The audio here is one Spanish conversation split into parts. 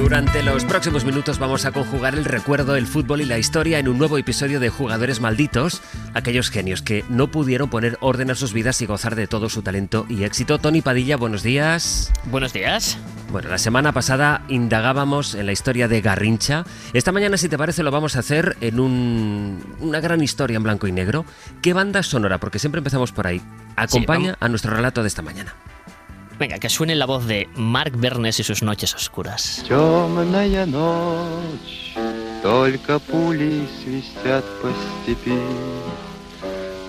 Durante los próximos minutos vamos a conjugar el recuerdo, el fútbol y la historia en un nuevo episodio de Jugadores Malditos, aquellos genios que no pudieron poner orden a sus vidas y gozar de todo su talento y éxito. Tony Padilla, buenos días. Buenos días. Bueno, la semana pasada indagábamos en la historia de Garrincha. Esta mañana, si te parece, lo vamos a hacer en una gran historia en blanco y negro. ¿Qué banda sonora? Porque siempre empezamos por ahí. Acompaña a nuestro relato de esta mañana. Venga, que suene la voz de Mark Bernes y sus noches oscuras. Темная ночь, только пули свистят по степи,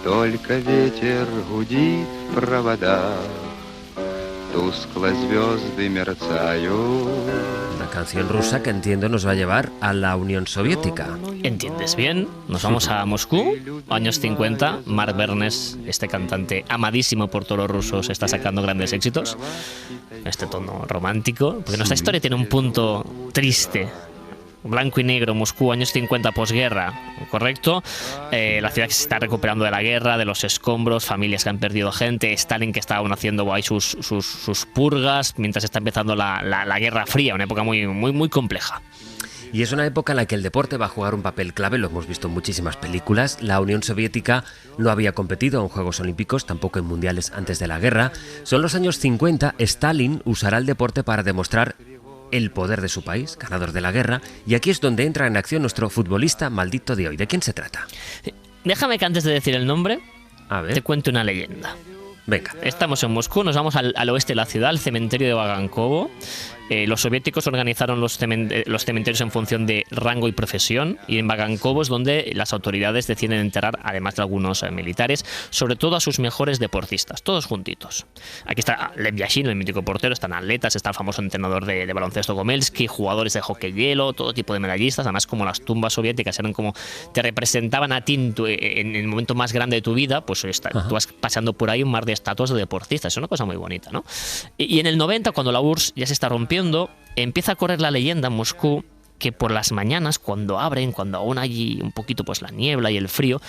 только ветер гудит в проводах, тускло звезды мерцают. Una canción rusa que entiendo nos va a llevar a la Unión Soviética. ¿Entiendes bien? Nos vamos a Moscú, años 50. Mark Bernes, este cantante amadísimo por todos los rusos, está sacando grandes éxitos. Este tono romántico, porque nuestra historia tiene un punto triste. Blanco y negro, Moscú, años 50, posguerra, ¿correcto? La ciudad que se está recuperando de la guerra, de los escombros, familias que han perdido gente, Stalin que está aún haciendo ahí sus purgas, mientras está empezando la Guerra Fría, una época muy compleja. Y es una época en la que el deporte va a jugar un papel clave, lo hemos visto en muchísimas películas. La Unión Soviética no había competido en Juegos Olímpicos, tampoco en mundiales antes de la guerra. Son los años 50, Stalin usará el deporte para demostrar el poder de su país, ganador de la guerra, y aquí es donde entra en acción nuestro futbolista maldito de hoy. ¿De quién se trata? Déjame que antes de decir el nombre, te cuente una leyenda. Venga. Estamos en Moscú, nos vamos al oeste de la ciudad, al cementerio de Vagankovo. Los soviéticos organizaron los cementerios en función de rango y profesión, y en Vagankovo es donde las autoridades deciden enterrar, además de algunos militares, sobre todo a sus mejores deportistas, todos juntitos. Aquí está Lev Yashin, el mítico portero, están atletas, está el famoso entrenador de baloncesto Gomelsky, jugadores de hockey hielo, todo tipo de medallistas. Además, como las tumbas soviéticas eran como te representaban a ti en el momento más grande de tu vida, pues tú vas pasando por ahí un mar de estatuas de deportistas. Es una cosa muy bonita, ¿no? Y en el 90, cuando la URSS ya se está rompiendo, empieza a correr la leyenda en Moscú que por las mañanas, cuando abren, cuando aún hay un poquito pues la niebla y el frío,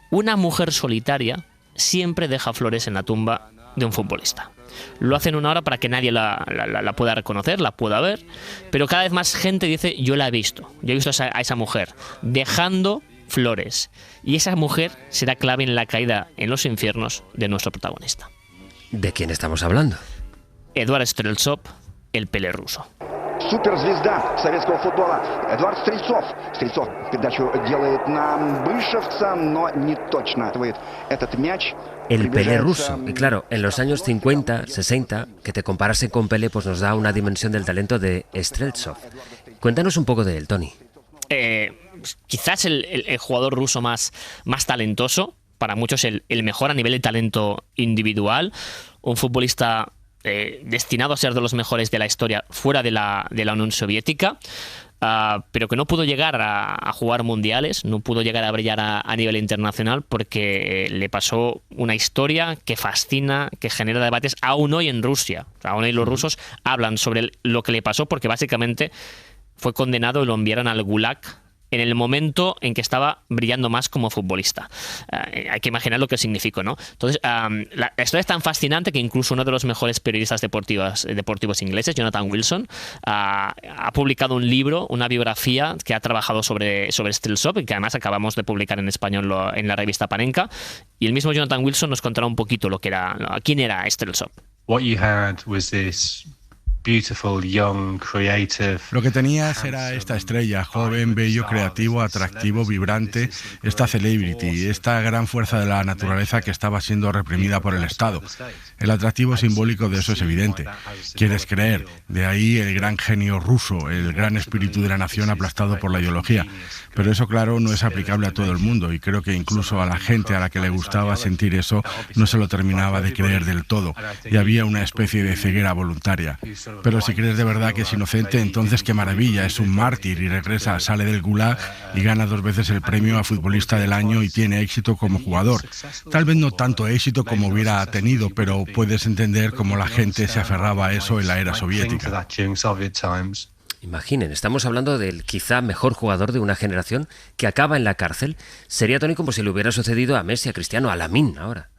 una mujer solitaria siempre deja flores en la tumba de un futbolista. Lo hacen una hora para que nadie la pueda reconocer, la pueda ver, pero cada vez más gente dice: yo la he visto, yo he visto a esa mujer dejando flores, y esa mujer será clave en la caída en los infiernos de nuestro protagonista. ¿De quién estamos hablando? Eduard Streltsov, el Pelé ruso. Суперзвезда советского футбола Эдуард Стрельцов. Стрельцов передачу делает на Бышевца, но не точно. Этот мяч. El Pelé ruso. Y claro, en los años 50, 60, que te comparase con Pelé, pues nos da una dimensión del talento de Streltsov. Cuéntanos un poco de él, Tony. Quizás el jugador ruso más talentoso, para muchos el mejor a nivel de talento individual, un futbolista destinado a ser de los mejores de la historia fuera de la Unión Soviética, pero que no pudo llegar a jugar mundiales, no pudo llegar a brillar a nivel internacional porque le pasó una historia que fascina, que genera debates aún hoy en Rusia. Aún hoy los rusos hablan sobre lo que le pasó porque básicamente fue condenado y lo enviaron al Gulag en el momento en que estaba brillando más como futbolista. Hay que imaginar lo que significó, ¿no? Entonces, la historia es tan fascinante que incluso uno de los mejores periodistas deportivos ingleses, Jonathan Wilson, ha publicado un libro, una biografía que ha trabajado sobre Streltsov, y que además acabamos de publicar en español en la revista Panenka. Y el mismo Jonathan Wilson nos contará un poquito quién era Streltsov. What you had was this beautiful, young, creative. Lo que tenías era esta estrella, joven, bello, creativo, atractivo, vibrante, esta celebrity, esta gran fuerza de la naturaleza que estaba siendo reprimida por el Estado. El atractivo simbólico de eso es evidente. Quieres creer, de ahí el gran genio ruso, el gran espíritu de la nación aplastado por la ideología. Pero eso, claro, no es aplicable a todo el mundo, y creo que incluso a la gente a la que le gustaba sentir eso no se lo terminaba de creer del todo, y había una especie de ceguera voluntaria. Pero si crees de verdad que es inocente, entonces qué maravilla, es un mártir y regresa, sale del Gulag y gana 2 veces el premio a futbolista del año y tiene éxito como jugador. Tal vez no tanto éxito como hubiera tenido, pero puedes entender cómo la gente se aferraba a eso en la era soviética. Imaginen, estamos hablando del quizá mejor jugador de una generación que acaba en la cárcel. Sería, Tony, como si le hubiera sucedido a Messi, a Cristiano, a Lamine ahora.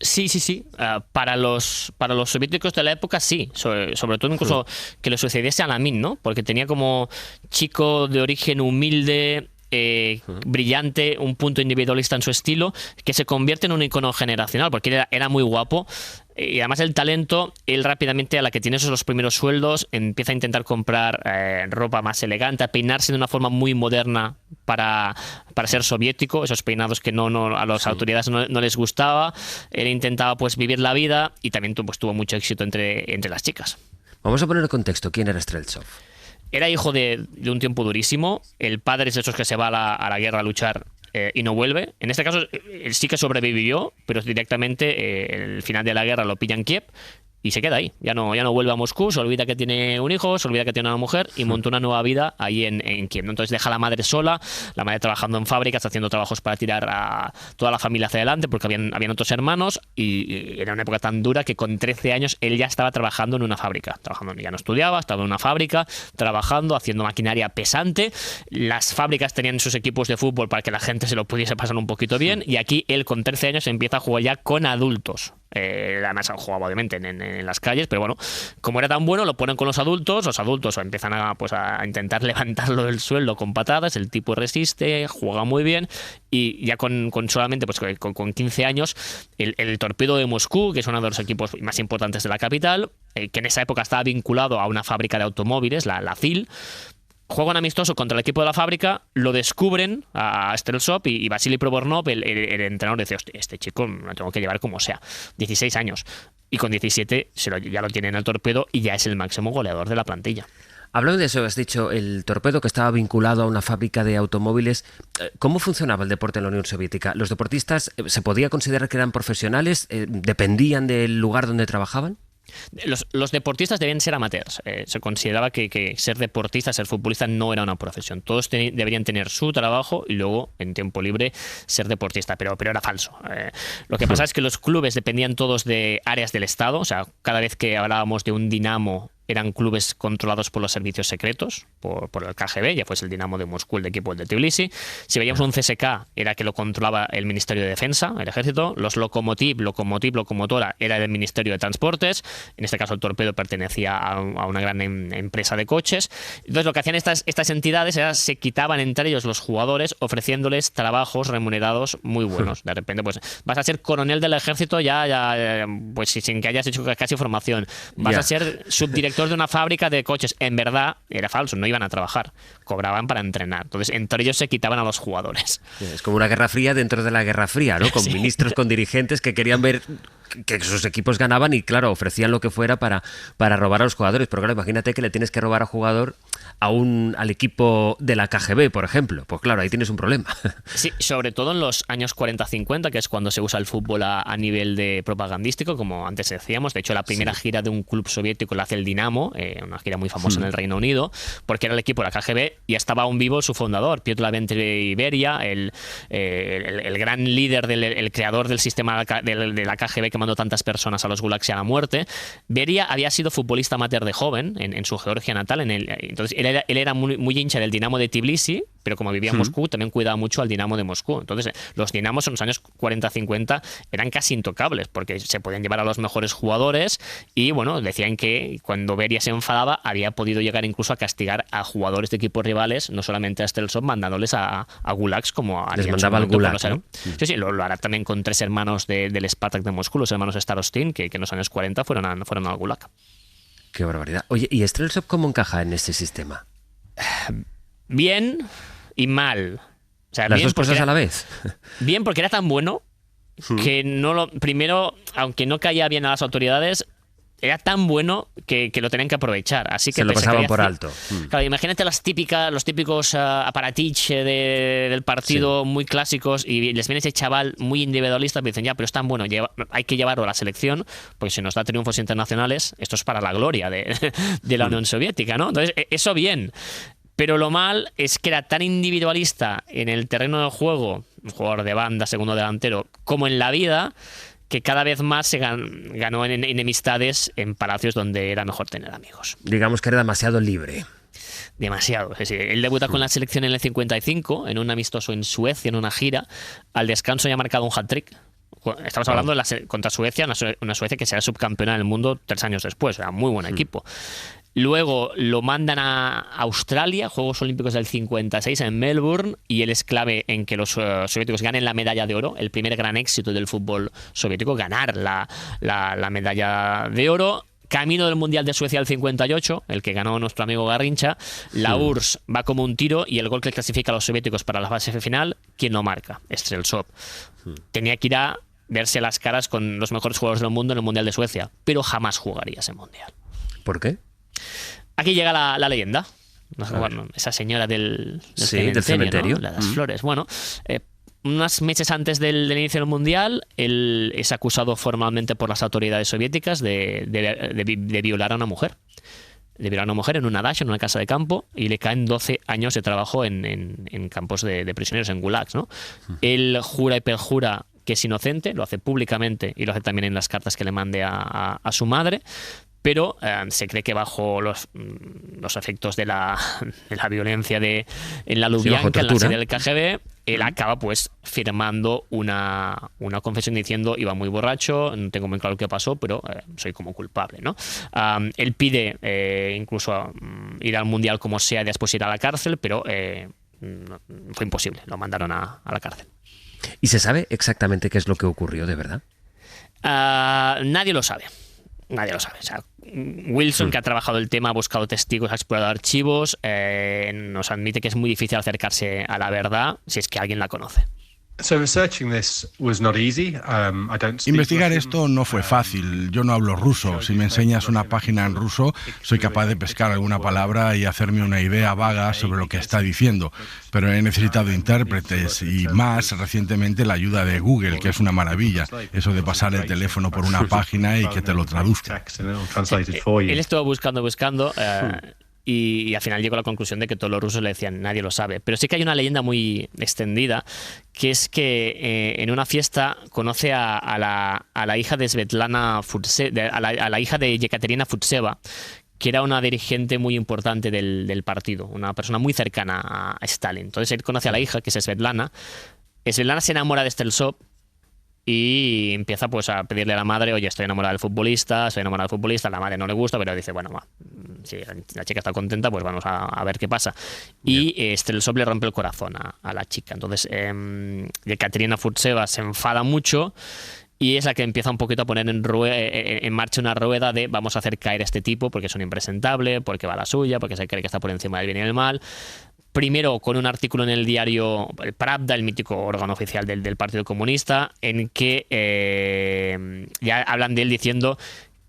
Sí. Para los soviéticos de la época, sí. Sobre todo incluso que le sucediese a Lamin, ¿no? Porque tenía como chico de origen humilde, brillante, un punto individualista en su estilo, que se convierte en un icono generacional, porque era muy guapo. Y además el talento, él rápidamente, a la que tiene esos los primeros sueldos, empieza a intentar comprar ropa más elegante, a peinarse de una forma muy moderna para ser soviético, esos peinados que a las autoridades no les gustaba. Él intentaba pues vivir la vida y también pues, tuvo mucho éxito entre las chicas. Vamos a poner en contexto, ¿quién era Streltsov? Era hijo de un tiempo durísimo. El padre es de esos que se va a la guerra a luchar y no vuelve. En este caso, él sí que sobrevivió, pero directamente el final de la guerra lo pilla en Kiev y se queda ahí. Ya no vuelve a Moscú, se olvida que tiene un hijo, se olvida que tiene una mujer y monta una nueva vida ahí en Kiev, ¿no? Entonces deja a la madre sola, la madre trabajando en fábricas, haciendo trabajos para tirar a toda la familia hacia adelante, porque habían otros hermanos y era una época tan dura que con 13 años él ya estaba trabajando en una fábrica. Ya no estudiaba, estaba en una fábrica, trabajando, haciendo maquinaria pesante. Las fábricas tenían sus equipos de fútbol para que la gente se lo pudiese pasar un poquito bien y aquí él con 13 años empieza a jugar ya con adultos. Además jugaba obviamente en las calles, pero bueno, como era tan bueno lo ponen con los adultos empiezan a intentar levantarlo del suelo con patadas, el tipo resiste, juega muy bien y ya con solamente pues con 15 años el Torpedo de Moscú, que es uno de los equipos más importantes de la capital, que en esa época estaba vinculado a una fábrica de automóviles, la CIL, juega un amistoso contra el equipo de la fábrica, lo descubren a Streltsov y Vasily Provornov, el entrenador, dice, hostia, este chico lo tengo que llevar como sea. 16 años. Y con 17 ya lo tiene en el Torpedo y ya es el máximo goleador de la plantilla. Hablando de eso, has dicho el Torpedo, que estaba vinculado a una fábrica de automóviles. ¿Cómo funcionaba el deporte en la Unión Soviética? ¿Los deportistas se podía considerar que eran profesionales? ¿Dependían del lugar donde trabajaban? Los deportistas debían ser amateurs. Se consideraba que ser deportista, ser futbolista no era una profesión. Todos deberían tener su trabajo y luego en tiempo libre ser deportista, pero era falso. Lo que pasa es que los clubes dependían todos de áreas del Estado. O sea, cada vez que hablábamos de un Dinamo, eran clubes controlados por los servicios secretos, por el KGB, ya fuese el Dinamo de Moscú, el equipo de Tbilisi. Si veíamos un CSKA, era que lo controlaba el Ministerio de Defensa, el Ejército. Los Lokomotora, era del Ministerio de Transportes. En este caso, el Torpedo pertenecía a una gran empresa de coches. Entonces, lo que hacían estas entidades era se quitaban entre ellos los jugadores, ofreciéndoles trabajos remunerados muy buenos. De repente, pues, vas a ser coronel del Ejército ya pues sin que hayas hecho casi formación. Vas a ser subdirector de una fábrica de coches. En verdad era falso, no iban a trabajar, cobraban para entrenar. Entonces entre ellos se quitaban a los jugadores. Es como una guerra fría dentro de la guerra fría, ¿no? Con ministros, con dirigentes que querían ver que sus equipos ganaban y claro, ofrecían lo que fuera para robar a los jugadores. Pero claro, imagínate que le tienes que robar a jugador al equipo de la KGB, por ejemplo. Pues claro, ahí tienes un problema. Sí, sobre todo en los años 40-50, que es cuando se usa el fútbol a nivel de propagandístico, como antes decíamos. De hecho, la primera gira de un club soviético la hace el Dinamo, una gira muy famosa en el Reino Unido, porque era el equipo de la KGB y estaba aún vivo su fundador, Piotr Lavrentievich Beria, el gran líder, el creador del sistema de la KGB que mandó tantas personas a los gulags y a la muerte. Beria había sido futbolista amateur de joven en su Georgia natal. Entonces él era muy hincha del Dinamo de Tbilisi, pero como vivía en Moscú, también cuidaba mucho al Dinamo de Moscú. Entonces, los Dinamos en los años 40-50 eran casi intocables, porque se podían llevar a los mejores jugadores y, bueno, decían que cuando Beria se enfadaba, había podido llegar incluso a castigar a jugadores de equipos rivales, no solamente a Streltsov, mandándoles a gulags como a... Les mandaba al gulag, ¿no? Sí, lo hará también con 3 hermanos del Spartak de Moscú, los hermanos Starostin, que en los años 40 fueron al gulag. Qué barbaridad. Oye, ¿y Streltsov cómo encaja en este sistema? Bien y mal. O sea, las dos cosas a la vez. Bien, porque era tan bueno que primero, aunque no caía bien a las autoridades, era tan bueno que lo tenían que aprovechar. Así que se lo pasaban por alto. Claro, imagínate los típicos aparatich del partido, muy clásicos, y les viene ese chaval muy individualista y dicen, ya, pero es tan bueno, hay que llevarlo a la selección, porque si nos da triunfos internacionales, esto es para la gloria de la Unión Soviética, ¿no? Entonces, eso bien. Pero lo mal es que era tan individualista en el terreno del juego, un jugador de banda, segundo delantero, como en la vida, que cada vez más se ganó en enemistades en palacios donde era mejor tener amigos. Digamos que era demasiado libre. Demasiado. Es decir, él debuta con la selección en el 55, en un amistoso en Suecia, en una gira. Al descanso ya ha marcado un hat-trick. Estamos hablando contra Suecia, una Suecia que será subcampeona del mundo 3 años después. Era muy buen equipo. Luego lo mandan a Australia, Juegos Olímpicos del 56 en Melbourne, y él es clave en que los soviéticos ganen la medalla de oro, el primer gran éxito del fútbol soviético, ganar la medalla de oro. Camino del Mundial de Suecia del 58, el que ganó nuestro amigo Garrincha, la URSS va como un tiro y el gol que clasifica a los soviéticos para la fase final, ¿quién lo marca? Streltsov. Tenía que ir a verse las caras con los mejores jugadores del mundo en el Mundial de Suecia, pero jamás jugaría ese Mundial. ¿Por qué? Aquí llega la leyenda. Bueno, esa señora del cementerio, ¿no? La de las flores. Bueno, unos meses antes del inicio del Mundial, él es acusado formalmente por las autoridades soviéticas de violar a una mujer. De violar a una mujer en una dacha, en una casa de campo, y le caen 12 años de trabajo en campos de prisioneros, en gulags, ¿no? Él jura y perjura que es inocente, lo hace públicamente y lo hace también en las cartas que le mande a su madre, pero se cree que bajo los efectos de la violencia en la Lubyanka, en la sede del KGB, él acaba pues firmando una confesión diciendo: iba muy borracho, no tengo muy claro qué pasó, pero soy como culpable, ¿no? Él pide incluso ir al Mundial como sea y después ir a la cárcel, pero fue imposible, lo mandaron a la cárcel. ¿Y se sabe exactamente qué es lo que ocurrió de verdad? Nadie lo sabe. Nadie lo sabe. O sea, Wilson, que ha trabajado el tema, ha buscado testigos, ha explorado archivos, nos admite que es muy difícil acercarse a la verdad si es que alguien la conoce. Investigar esto no fue fácil. Yo no hablo ruso. Si me enseñas una página en ruso, soy capaz de pescar alguna palabra y hacerme una idea vaga sobre lo que está diciendo. Pero he necesitado intérpretes y más recientemente la ayuda de Google, que es una maravilla. Eso de pasar el teléfono por una página y que te lo traduzca. Él estuvo buscando. Y al final llegó a la conclusión de que todos los rusos le decían: nadie lo sabe. Pero sí que hay una leyenda muy extendida, que es que en una fiesta conoce a la hija de Svetlana Futseva, a la hija de Yekaterina Futseva, que era una dirigente muy importante del partido, una persona muy cercana a Stalin. Entonces él conoce a la hija, que es Svetlana. Svetlana se enamora de Streltsov y empieza pues a pedirle a la madre: oye, estoy enamorada del futbolista. La madre no le gusta, pero dice: bueno, si la chica está contenta, pues vamos a ver qué pasa. Y Streltsov le rompe el corazón a la chica. Entonces Yekaterina Futseva se enfada mucho y es la que empieza un poquito a poner en marcha una rueda de: vamos a hacer caer a este tipo porque es un impresentable, porque va a la suya, porque se cree que está por encima del bien y del mal. Primero con un artículo en el diario el Pravda, el mítico órgano oficial del Partido Comunista, en que ya hablan de él diciendo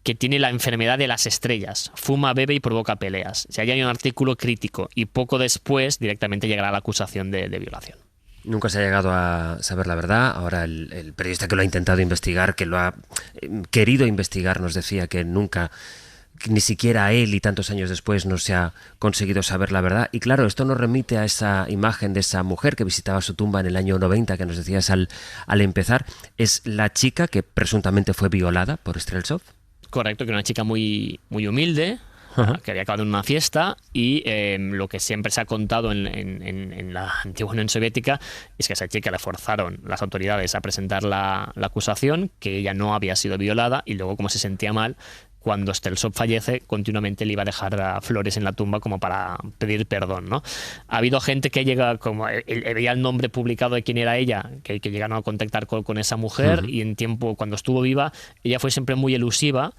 que tiene la enfermedad de las estrellas, fuma, bebe y provoca peleas. O sea, ya hay un artículo crítico y poco después directamente llegará la acusación de violación. Nunca se ha llegado a saber la verdad. Ahora el periodista que lo ha intentado investigar, que lo ha querido investigar, nos decía que nunca, ni siquiera él y tantos años después, no se ha conseguido saber la verdad. Y claro, esto nos remite a esa imagen de esa mujer que visitaba su tumba en el año 90, que nos decías al empezar. ¿Es la chica que presuntamente fue violada por Streltsov? Correcto, que era una chica muy, muy humilde, que había acabado en una fiesta, y lo que siempre se ha contado en la antigua Unión Soviética es que a esa chica le forzaron las autoridades a presentar la acusación, que ella no había sido violada, y luego, como se sentía mal, cuando Streltsov fallece, continuamente le iba a dejar flores en la tumba como para pedir perdón, ¿no? Ha habido gente que llega, como veía el nombre publicado de quién era ella, que llegaron a contactar con esa mujer, y en tiempo, cuando estuvo viva, ella fue siempre muy elusiva,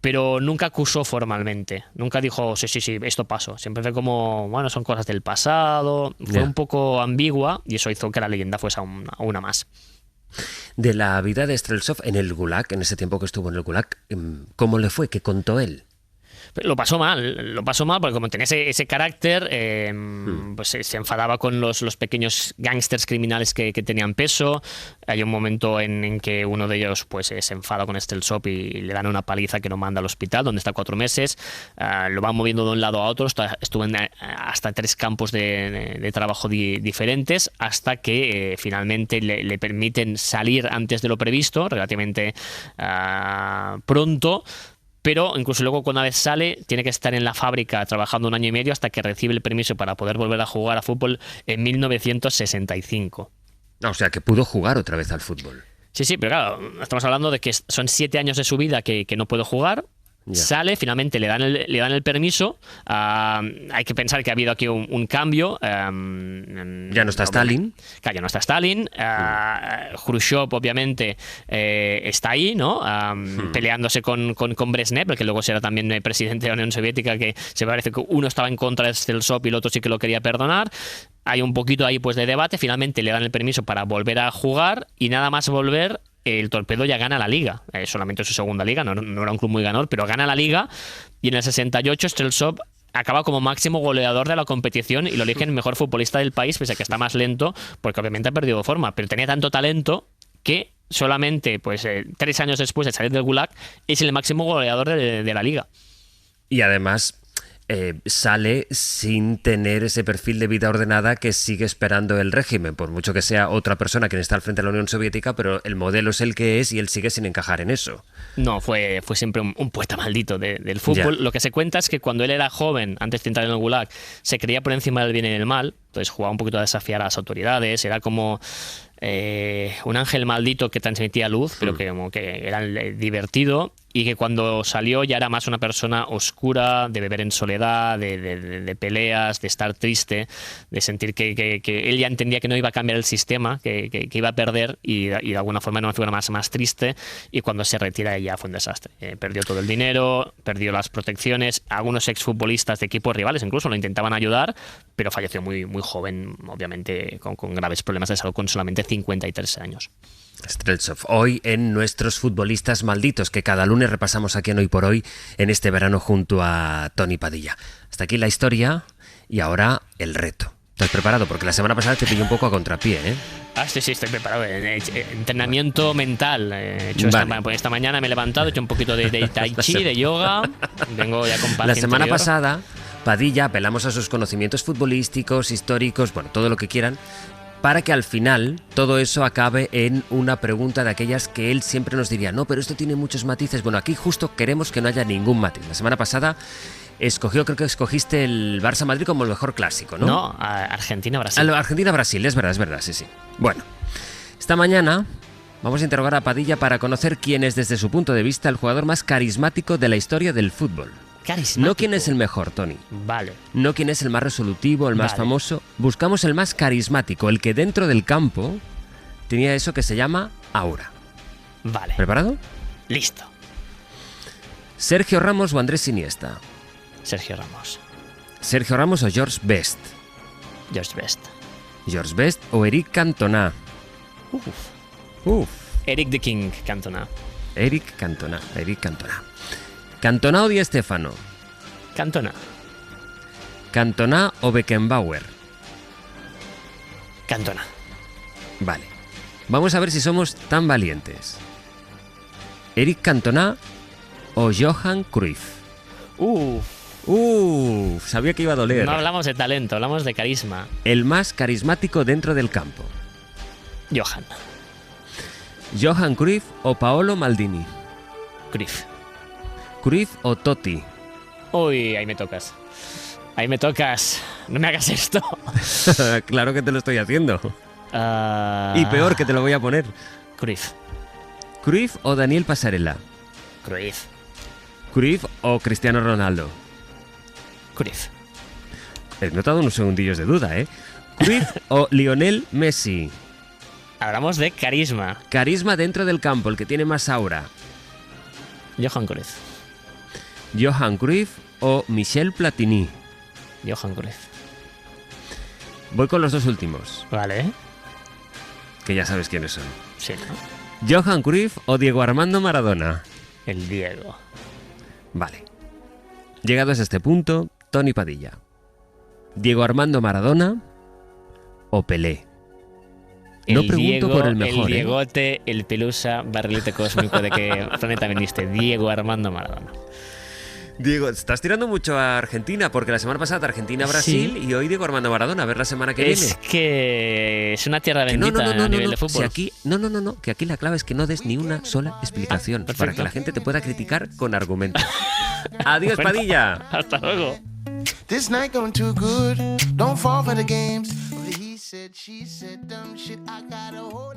pero nunca acusó formalmente. Nunca dijo: sí, esto pasó. Siempre fue como: bueno, son cosas del pasado. Fue un poco ambigua, y eso hizo que la leyenda fuese una más. De la vida de Streltsov en el Gulag, en ese tiempo que estuvo en el Gulag, ¿cómo le fue? ¿Qué contó él? Lo pasó mal porque como tenía ese carácter, pues se enfadaba con los pequeños gángsters criminales que tenían peso. Hay un momento en que uno de ellos pues se enfada con Streltsov y le dan una paliza que lo manda al hospital, donde está 4 meses. Lo van moviendo de un lado a otro. Estuvo en hasta 3 campos de trabajo diferentes, hasta que finalmente le permiten salir antes de lo previsto, relativamente pronto. Pero incluso luego, cuando una vez sale, tiene que estar en la fábrica trabajando 1 año y medio hasta que recibe el permiso para poder volver a jugar a fútbol en 1965. O sea, que pudo jugar otra vez al fútbol. Sí, pero claro, estamos hablando de que son 7 años de su vida que no puede jugar. Ya. Sale, finalmente le dan el permiso. Hay que pensar que ha habido aquí un cambio. Ya no está Stalin. Claro, ya no está Stalin. Khrushchev, obviamente, está ahí, ¿no? Peleándose con Brezhnev, el que luego será también presidente de la Unión Soviética, que se parece que uno estaba en contra de Streltsov y el otro sí que lo quería perdonar. Hay un poquito ahí pues de debate. Finalmente le dan el permiso para volver a jugar y nada más volver. El Torpedo ya gana la Liga, solamente su segunda Liga, no era un club muy ganador, pero gana la Liga, y en el 68 Streltsov acaba como máximo goleador de la competición y lo eligen mejor futbolista del país, pese a que está más lento, porque obviamente ha perdido forma, pero tenía tanto talento que solamente 3 años después de salir del Gulag es el máximo goleador de la Liga. Y además sale sin tener ese perfil de vida ordenada que sigue esperando el régimen, por mucho que sea otra persona quien está al frente de la Unión Soviética, pero el modelo es el que es y él sigue sin encajar en eso. No, fue siempre un poeta maldito del fútbol. Ya. Lo que se cuenta es que cuando él era joven, antes de entrar en el Gulag, se creía por encima del bien y del mal, entonces jugaba un poquito a desafiar a las autoridades, era como un ángel maldito que transmitía luz, pero que como que era divertido, y que cuando salió ya era más una persona oscura, de beber en soledad, de peleas, de estar triste, de sentir que él ya entendía que no iba a cambiar el sistema, que iba a perder, y de alguna forma era una figura más triste, y cuando se retira ya fue un desastre. Perdió todo el dinero, perdió las protecciones, algunos exfutbolistas de equipos rivales incluso lo intentaban ayudar, pero falleció muy, muy joven, obviamente con graves problemas de salud, con solamente 53 años. Streltsov, hoy en Nuestros Futbolistas Malditos, que cada lunes repasamos aquí en Hoy por Hoy, en este verano junto a Tony Padilla. Hasta aquí la historia y ahora el reto. ¿Estás preparado? Porque la semana pasada te pillé un poco a contrapié, ¿eh? Sí, estoy preparado. Entrenamiento mental. Esta mañana me he levantado, he hecho un poquito de tai chi, de yoga. Vengo ya con paz La semana interior. pasada, Padilla, apelamos a sus conocimientos futbolísticos, históricos, bueno, todo lo que quieran, para que al final todo eso acabe en una pregunta de aquellas que él siempre nos diría, no, pero esto tiene muchos matices. Bueno, aquí justo queremos que no haya ningún matiz. La semana pasada creo que escogiste el Barça-Madrid como el mejor clásico, ¿no? No, Argentina-Brasil. Argentina-Brasil, es verdad, sí. Bueno, esta mañana vamos a interrogar a Padilla para conocer quién es desde su punto de vista el jugador más carismático de la historia del fútbol. Carismático. No quién es el mejor, Tony. Vale. No quién es el más resolutivo, el más famoso. Buscamos el más carismático, el que dentro del campo tenía eso que se llama aura. Vale. ¿Preparado? Listo. ¿Sergio Ramos o Andrés Iniesta? Sergio Ramos. ¿Sergio Ramos o George Best? George Best. ¿George Best o Eric Cantona? Eric the King Cantona. Eric Cantona. ¿Cantona o Di Stéfano? Cantona. ¿Cantona o Beckenbauer? Cantona. Vale. Vamos a ver si somos tan valientes. ¿Eric Cantona o Johan Cruyff? Sabía que iba a doler. No hablamos de talento, hablamos de carisma. El más carismático dentro del campo. Johan. ¿Johan Cruyff o Paolo Maldini? Cruyff. ¿Cruyff o Totti? Uy, ahí me tocas. No me hagas esto. Claro que te lo estoy haciendo. Y peor que te lo voy a poner. Cruyff. ¿Cruyff o Daniel Pasarela? Cruyff. ¿Cruyff o Cristiano Ronaldo? Cruyff. He notado unos segundillos de duda, ¿eh? ¿Cruyff o Lionel Messi? Hablamos de carisma. Carisma dentro del campo, el que tiene más aura. Johan Cruyff. ¿Johan Cruyff o Michel Platini? Johan Cruyff. Voy con los dos últimos, Vale. que ya sabes quiénes son. Sí, ¿no? ¿Johan Cruyff o Diego Armando Maradona? El Diego. Vale. Llegados a este punto, Tony Padilla. ¿Diego Armando Maradona o Pelé? No pregunto Diego, por el mejor, el Diegote, el Pelusa, barrilete cósmico de qué planeta viniste. Diego Armando Maradona. Diego, estás tirando mucho a Argentina, porque la semana pasada Argentina-Brasil y hoy Diego Armando Maradona. A ver la semana que viene. Es que es una tierra Que bendita a nivel de Si fútbol. aquí, que aquí la clave es que no des ni una sola explicación para que la gente te pueda criticar con argumentos. Adiós, Bueno, Padilla. Hasta luego. This night going too good. Don't fall for the games. He said, she said, dumb shit. I got a hold.